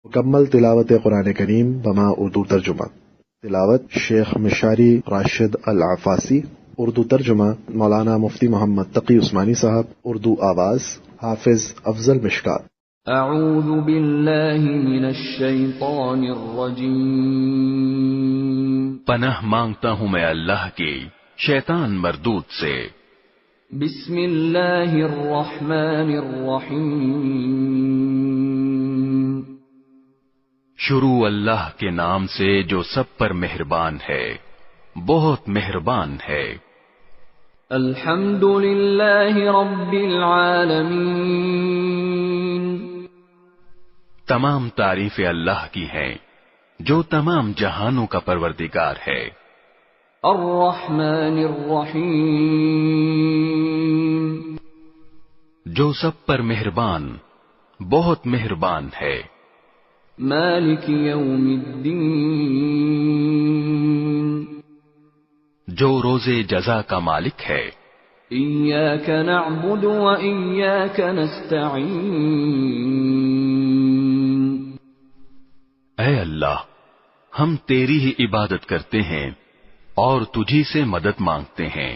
مکمل تلاوت قرآن کریم بما اردو ترجمہ. تلاوت شیخ مشاری راشد العفاسی. اردو ترجمہ مولانا مفتی محمد تقی عثمانی صاحب. اردو آواز حافظ افضل مشکات. اعوذ باللہ من الشیطان الرجیم. پناہ مانگتا ہوں میں اللہ کی شیطان مردود سے. بسم اللہ الرحمن الرحیم. شروع اللہ کے نام سے جو سب پر مہربان ہے، بہت مہربان ہے. الحمد للہ رب العالمین. تمام تعریفیں اللہ کی ہیں جو تمام جہانوں کا پروردگار ہے. الرحمن الرحیم. جو سب پر مہربان، بہت مہربان ہے. مالک یوم الدین. جو روز جزا کا مالک ہے. ایاک نعبد و ایاک نستعین. اے اللہ، ہم تیری ہی عبادت کرتے ہیں اور تجھی سے مدد مانگتے ہیں.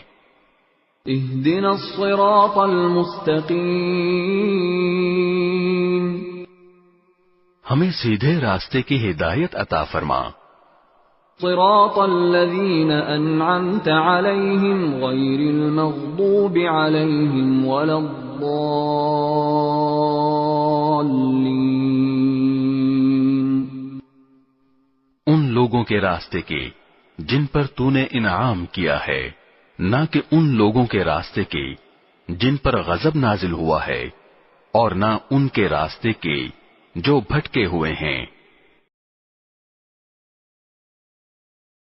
اہدنا الصراط المستقیم. ہمیں سیدھے راستے کی ہدایت عطا فرما. صراط الذین انعمت علیہم غیر المغضوب علیہم ولا الضالین. ان لوگوں کے راستے کی جن پر تو نے انعام کیا ہے، نہ کہ ان لوگوں کے راستے کی جن پر غضب نازل ہوا ہے، اور نہ ان کے راستے کی جو بھٹکے ہوئے ہیں.